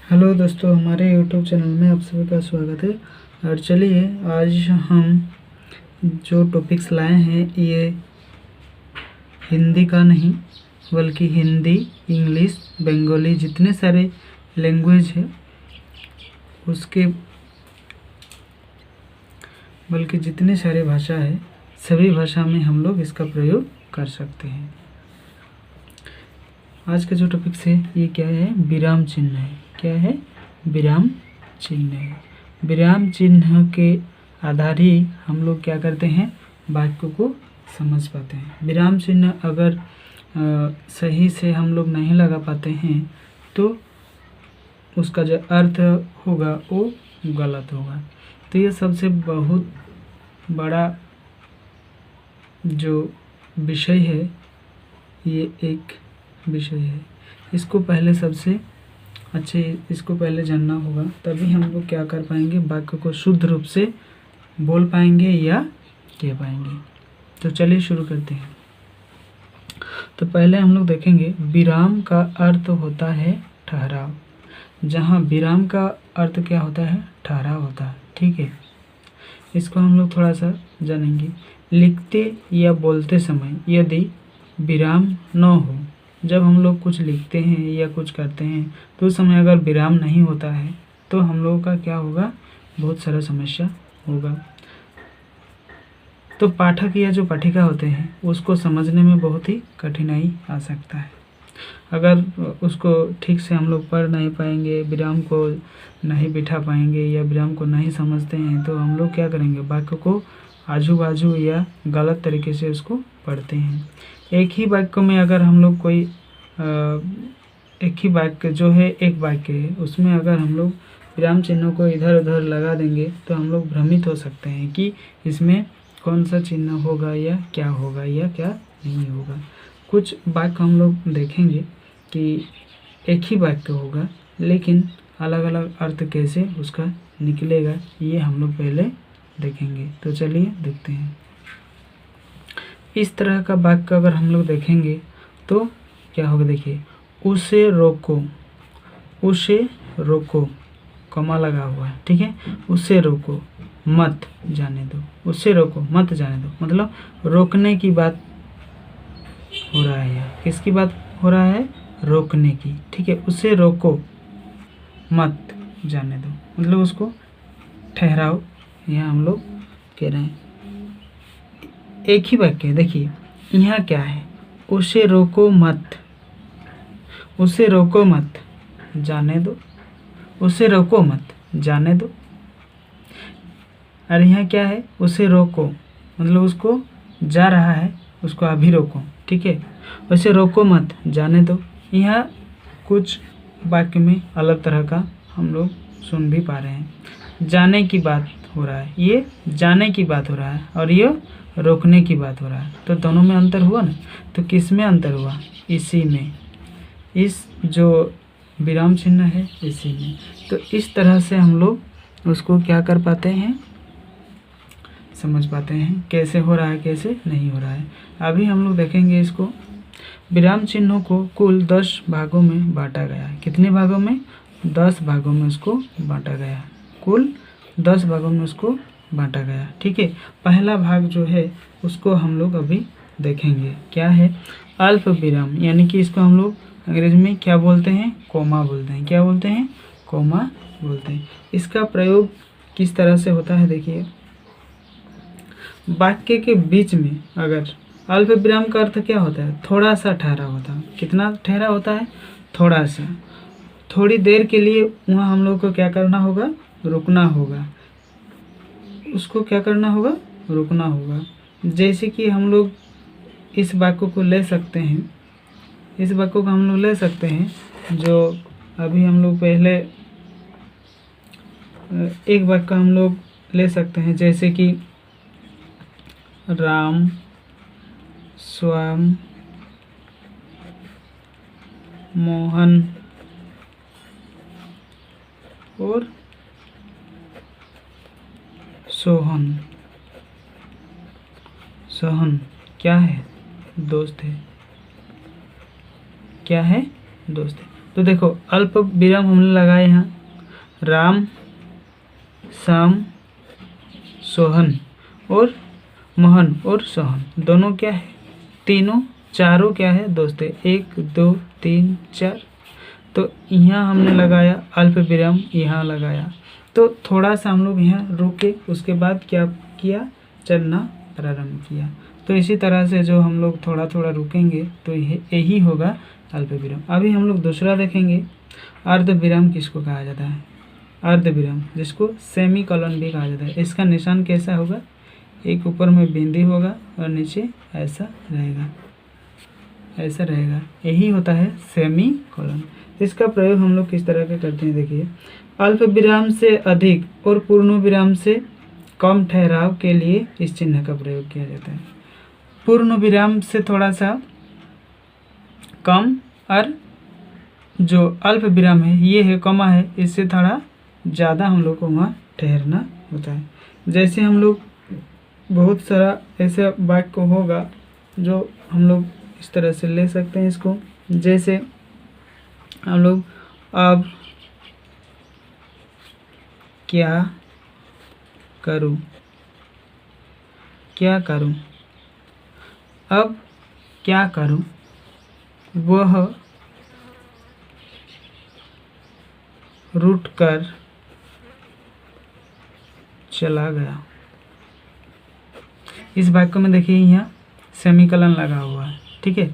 Hello दोस्तों, हमारे YouTube channel में आप सभी का स्वागत है। और चलिए आज हम जो टॉपिक्स लाए हैं ये हिंदी का नहीं बल्कि हिंदी, इंग्लिश, बंगाली जितने सारे लैंग्वेज है उसके बल्कि जितने सारे भाषा है सभी भाषा में हम लोग इसका प्रयोग कर सकते हैं। आज का जो टॉपिक है ये क्या है? विराम चिन्ह है। क्या है? विराम चिन्ह है। विराम चिन्ह के आधार ही हम लोग क्या करते हैं? वाक्य को समझ पाते हैं। विराम चिन्ह अगर सही से हम लोग नहीं लगा पाते हैं तो उसका जो अर्थ होगा वो गलत होगा। तो ये सबसे बहुत बड़ा जो विषय है ये एक विषय है। इसको पहले इसको पहले जानना होगा, तभी हम लोग क्या कर पाएंगे? वाक्य को शुद्ध रूप से बोल पाएंगे या कह पाएंगे। तो चलिए शुरू करते हैं। तो पहले हम लोग देखेंगे विराम का अर्थ होता है ठहराव। जहाँ विराम का अर्थ क्या होता है? ठहराव होता है। ठीक है, इसको हम लोग थोड़ा सा जानेंगे। लिखते या बोलते समय यदि विराम न हो, जब हम लोग कुछ लिखते हैं या कुछ करते हैं तो उस समय अगर विराम नहीं होता है तो हम लोगों का क्या होगा? बहुत सारा समस्या होगा। तो पाठक या जो पाठिका होते हैं उसको समझने में बहुत ही कठिनाई आ सकता है। अगर उसको ठीक से हम लोग पढ़ नहीं पाएंगे, विराम को नहीं बिठा पाएंगे या विराम को नहीं समझते हैं तो हम लोग क्या करेंगे? वाक्य को आजू बाजू या गलत तरीके से उसको पढ़ते हैं। एक ही वाक्य में अगर हम लोग कोई एक ही वाक्य जो है एक वाक्य है उसमें अगर हम लोग विराम चिन्हों को इधर उधर लगा देंगे तो हम लोग भ्रमित हो सकते हैं कि इसमें कौन सा चिन्ह होगा या क्या नहीं होगा। कुछ वाक्य हम लोग देखेंगे कि एक ही वाक्य होगा लेकिन अलग अलग अर्थ कैसे उसका निकलेगा ये हम लोग पहले देखेंगे। तो चलिए देखते हैं। इस तरह का वाक्य अगर हम लोग देखेंगे तो क्या होगा? देखिए, उसे रोको, कमा लगा हुआ है। ठीक है, उसे रोको मत जाने दो। उसे रोको मत जाने दो मतलब रोकने की बात हो रहा है। किसकी बात हो रहा है? रोकने की। ठीक है, उसे रोको मत जाने दो मतलब उसको ठहराओ, यहाँ हम लोग कह रहे हैं। एक ही वाक्य देखिए, यहाँ क्या है? उसे रोको मत जाने दो। उसे रोको मत जाने दो। और यहाँ क्या है? उसे रोको मतलब उसको जा रहा है, उसको अभी रोको। ठीक है, उसे रोको मत जाने दो। यहाँ कुछ वाक्य में अलग तरह का हम लोग सुन भी पा रहे हैं। जाने की बात हो रहा है, ये जाने की बात हो रहा है और ये रोकने की बात हो रहा है। तो दोनों में अंतर हुआ ना। तो किस में अंतर हुआ? इसी में, इस जो विराम चिन्ह है इसी में। तो इस तरह से हम लोग उसको क्या कर पाते हैं? समझ पाते हैं कैसे हो रहा है कैसे नहीं हो रहा है। अभी हम लोग देखेंगे इसको। विराम चिन्हों को कुल 10 भागों में बांटा गया है। कितने भागों में? 10 भागों में उसको बांटा गया है। कुल 10 भागों में उसको बांटा गया। ठीक है, पहला भाग जो है उसको हम लोग अभी देखेंगे। क्या है? अल्प विराम, यानी कि इसको हम लोग अंग्रेजी में क्या बोलते हैं? कोमा बोलते हैं। क्या बोलते हैं? कोमा बोलते हैं। इसका प्रयोग किस तरह से होता है? देखिए, वाक्य के बीच में अगर अल्प विराम का अर्थ क्या होता है? थोड़ा सा ठहरा होता है। कितना ठहरा होता है? थोड़ा सा। थोड़ी देर के लिए वहाँ हम लोग को क्या करना होगा? रुकना होगा। उसको क्या करना होगा? रुकना होगा। जैसे कि हम लोग इस वाक्य को ले सकते हैं, इस वाक्य को हम लोग ले सकते हैं जो अभी हम लोग पहले एक वाक्य हम लोग ले सकते हैं जैसे कि राम स्वयं मोहन और सोहन क्या है? दोस्त है। क्या है? दोस्त है। तो देखो अल्प विराम हमने लगाए यहाँ, राम, श्याम, सोहन और मोहन और सोहन दोनों क्या है, तीनों चारों क्या है दोस्त है, 1 2 3 4। तो यहाँ हमने लगाया अल्प विराम, यहाँ लगाया, तो थोड़ा सा हम लोग यहाँ रुके, उसके बाद क्या किया, चलना प्रारंभ किया। तो इसी तरह से जो हम लोग थोड़ा थोड़ा रुकेंगे तो यही होगा अल्प विराम। अभी हम लोग दूसरा देखेंगे, अर्ध विराम किसको कहा जाता है, अर्ध विराम जिसको सेमी कॉलन भी कहा जाता है। इसका निशान कैसा होगा, एक ऊपर में बिंदी होगा और नीचे ऐसा रहेगा, ऐसा रहेगा, यही होता है सेमी कॉलन। इसका प्रयोग हम लोग किस तरह का करते हैं, देखिए अल्प विराम से अधिक और पूर्ण विराम से कम ठहराव के लिए इस चिन्ह का प्रयोग किया जाता है। पूर्ण विराम से थोड़ा सा कम और जो अल्प विराम है ये है कॉमा है, इससे थोड़ा ज़्यादा हम लोग को वहाँ ठहरना होता है। जैसे हम लोग बहुत सारा ऐसे वाक्य होगा जो हम लोग इस तरह से ले सकते हैं इसको, जैसे हम लोग अब क्या करूं, क्या करूं, अब क्या करूं, वह रूठ कर चला गया। इस वाक्य में देखिए यहाँ सेमीकलन लगा हुआ है, ठीक है।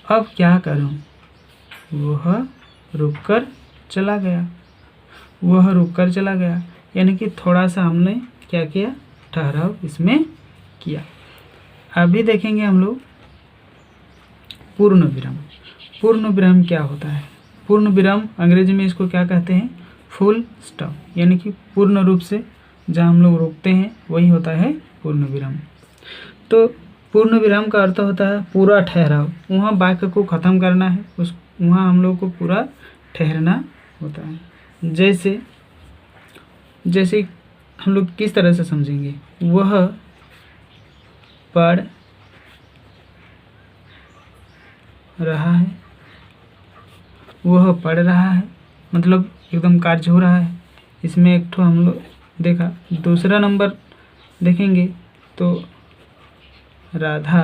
अब क्या करूं, वह रुककर चला गया, वह रुककर चला गया, यानी कि थोड़ा सा हमने क्या किया, ठहराव इसमें किया। अभी देखेंगे हम लोग पूर्ण विराम। पूर्ण विराम क्या होता है, पूर्ण विराम अंग्रेजी में इसको क्या कहते हैं, फुल स्टॉप, यानी कि पूर्ण रूप से जहाँ हम लोग रोकते हैं वही होता है पूर्ण विराम। तो पूर्ण विराम का अर्थ होता है पूरा ठहराव, वहाँ वाक्य को ख़त्म करना है, उस वहाँ हम लोग को पूरा ठहरना होता है। जैसे हम लोग किस तरह से समझेंगे, वह पढ़ रहा है, वह पढ़ रहा है, मतलब एकदम कार्य हो रहा है। इसमें एक ठो हम लोग देखा, दूसरा नंबर देखेंगे तो राधा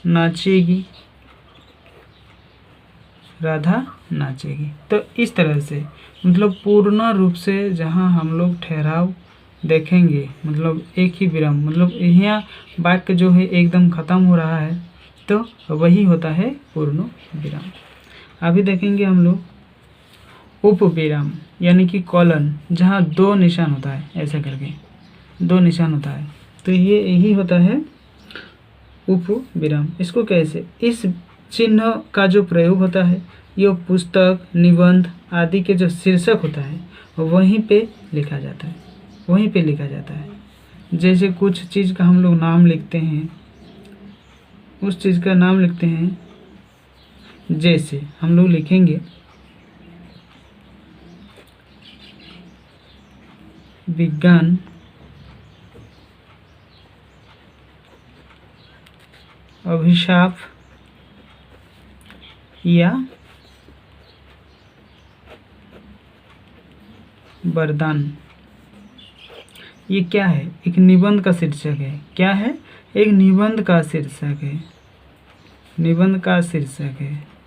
नाचेगी, राधा नाचेगी। तो इस तरह से मतलब पूर्ण रूप से जहाँ हम लोग ठहराव देखेंगे, मतलब एक ही विराम, मतलब यहाँ वाक्य जो है एकदम ख़त्म हो रहा है, तो वही होता है पूर्ण विराम। अभी देखेंगे हम लोग उप विराम, यानी कि कॉलन, जहाँ 2 निशान होता है, ऐसा करके 2 निशान होता है, तो ये यही होता है उप विराम। इसको कैसे, इस चिन्ह का जो प्रयोग होता है ये पुस्तक, निबंध आदि के जो शीर्षक होता है वहीं पे लिखा जाता है, वहीं पे लिखा जाता है। जैसे कुछ चीज़ का हम लोग नाम लिखते हैं, उस चीज़ का नाम लिखते हैं, जैसे हम लोग लिखेंगे विज्ञान अभिशाप या वरदान। ये क्या है, एक निबंध का शीर्षक है, क्या है, एक निबंध का शीर्षक है, निबंध का शीर्षक है।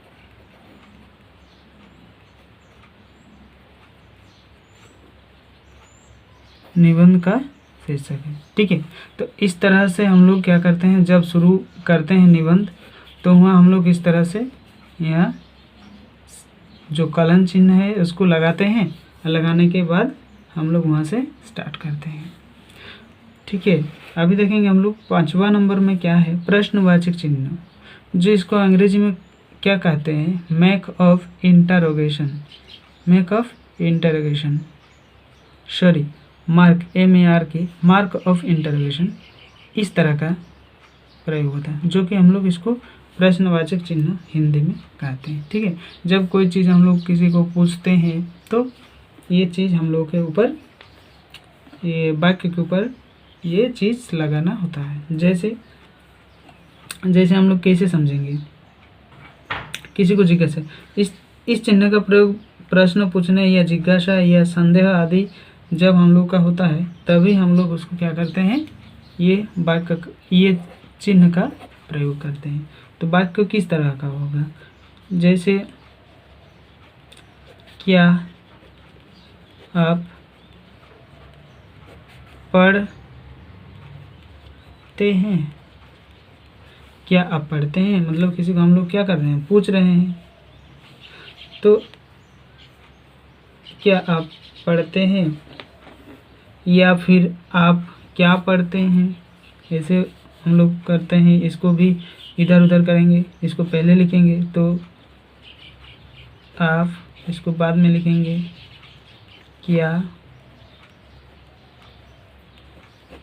निबंध का शीर्षक है, ठीक है। तो इस तरह से हम लोग क्या करते हैं, जब शुरू करते हैं निबंध तो वहाँ हम लोग इस तरह से यहाँ जो कलन चिन्ह है उसको लगाते हैं, लगाने के बाद हम लोग वहाँ से स्टार्ट करते हैं, ठीक है। अभी देखेंगे हम लोग 5वां नंबर में क्या है, प्रश्नवाचक चिन्ह, जो इसको अंग्रेजी में क्या कहते हैं, mark of interrogation, mark of interrogation, sorry mark, MARK, mark of interrogation, इस तरह का प्रयोग होता है, जो कि हम लोग इसको प्रश्नवाचक चिन्ह हिंदी में कहते हैं, ठीक है। जब कोई चीज़ हम लोग किसी को पूछते हैं तो ये चीज़ हम लोग के ऊपर, ये वाक्य के ऊपर ये चीज़ लगाना होता है। जैसे हम लोग कैसे समझेंगे, किसी को जिज्ञासा, इस चिन्ह का प्रयोग प्रश्न पूछने या जिज्ञासा या संदेह आदि जब हम लोग का होता है तभी हम लोग उसको क्या करते हैं, ये वाक्य ये चिन्ह का प्रयोग करते हैं। तो वाक्य किस तरह का होगा, जैसे क्या आप पढ़ते हैं, क्या आप पढ़ते हैं मतलब किसी को हम लोग क्या कर रहे हैं, पूछ रहे हैं। तो क्या आप पढ़ते हैं या फिर आप क्या पढ़ते हैं, ऐसे हम लोग करते हैं। इसको भी इधर उधर करेंगे, इसको पहले लिखेंगे तो आप, इसको बाद में लिखेंगे क्या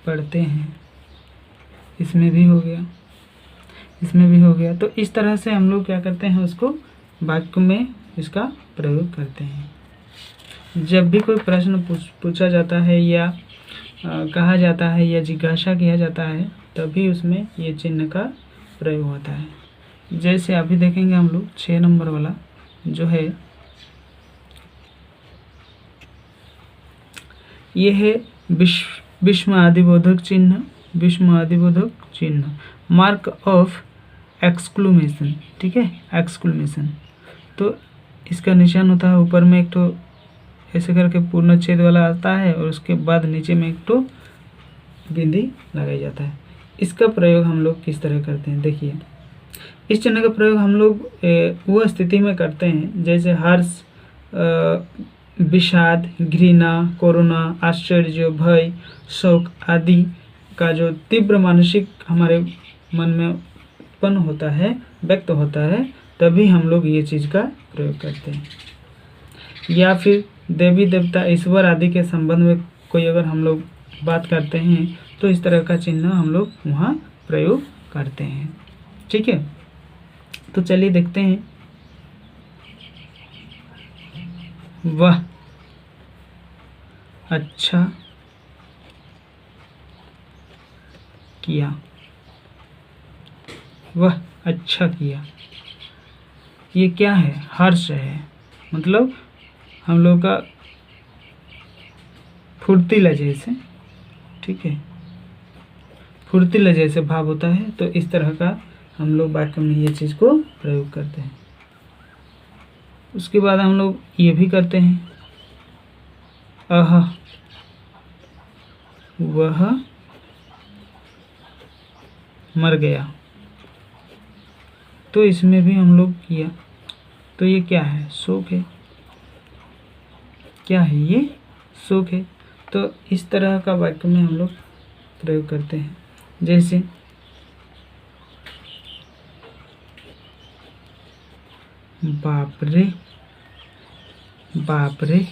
पढ़ते हैं, इसमें भी हो गया, इसमें भी हो गया। तो इस तरह से हम लोग क्या करते हैं, उसको वाक्य में इसका प्रयोग करते हैं। जब भी कोई प्रश्न पूछा जाता है या कहा जाता है या जिज्ञासा किया जाता है तभी उसमें ये चिन्ह का प्रयोग होता है। जैसे अभी देखेंगे हम लोग 6 नंबर वाला जो है, ये है विस्मयादिबोधक चिन्ह, विस्मयादिबोधक चिन्ह, मार्क ऑफ एक्सक्लूमेशन, ठीक है, एक्सक्लूमेशन। तो इसका निशान होता है ऊपर में एक तो ऐसे करके पूर्ण छेद वाला आता है और उसके बाद नीचे में एक तो बिंदी लगाई जाता है। इसका प्रयोग हम लोग किस तरह करते हैं, देखिए इस चिन्ह का प्रयोग हम लोग वो स्थिति में करते हैं जैसे हर्ष, विषाद, घृणा, कोरोना, आश्चर्य, भय, शोक आदि का जो तीव्र मानसिक हमारे मन में उत्पन्न होता है, व्यक्त होता है, तभी हम लोग ये चीज़ का प्रयोग करते हैं। या फिर देवी देवता, ईश्वर आदि के संबंध में कोई अगर हम लोग बात करते हैं तो इस तरह का चिन्ह हम लोग वहाँ प्रयोग करते हैं, ठीक है। तो चलिए देखते हैं, वह अच्छा किया, वह अच्छा किया, ये क्या है, हर्ष है, मतलब हम लोग का फुर्तीला जैसे, ठीक है, फुर्तीला जैसे भाव होता है। तो इस तरह का हम लोग वाक्य में ये चीज़ को प्रयोग करते हैं। उसके बाद हम लोग ये भी करते हैं, वह मर गया, तो इसमें भी हम लोग किया, तो ये क्या है, शोक है, क्या है, ये शोक है। तो इस तरह का वाक्य में हम लोग प्रयोग करते हैं। जैसे बाप रे, बाप रे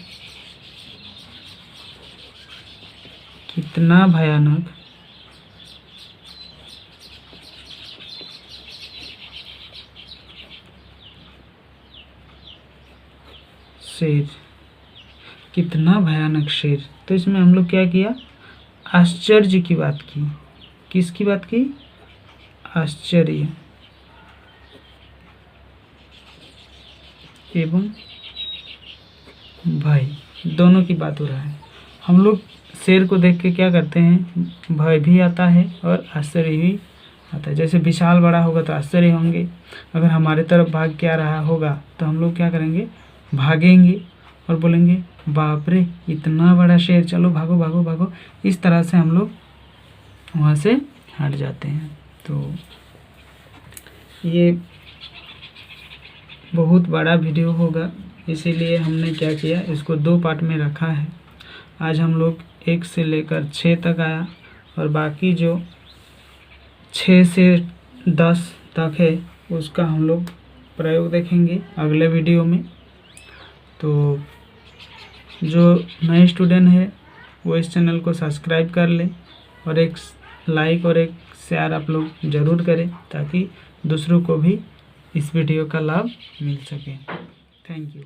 कितना भयानक शेर, कितना भयानक शेर। तो इसमें हम लोग क्या किया, आश्चर्य की बात की, किसकी बात की, आश्चर्य एवं भय, दोनों की बात हो रहा है। हम लोग शेर को देख के क्या करते हैं, भय भी आता है और आश्चर्य भी आता है। जैसे विशाल बड़ा होगा तो आश्चर्य होंगे, अगर हमारे तरफ भाग के आ रहा होगा तो हम लोग क्या करेंगे, भागेंगे और बोलेंगे बाप रे इतना बड़ा शेर, चलो भागो भागो भागो। इस तरह से हम लोग वहाँ से हट जाते हैं। तो ये बहुत बड़ा वीडियो होगा, इसीलिए हमने क्या किया, इसको 2 पार्ट में रखा है। आज हम लोग 1 से लेकर 6 तक आया और बाकी जो 6 से 10 तक है उसका हम लोग प्रयोग देखेंगे अगले वीडियो में। तो जो नए स्टूडेंट है वो इस चैनल को सब्सक्राइब कर लें और एक लाइक और एक शेयर आप लोग ज़रूर करें ताकि दूसरों को भी इस वीडियो का लाभ मिल सके। Thank you.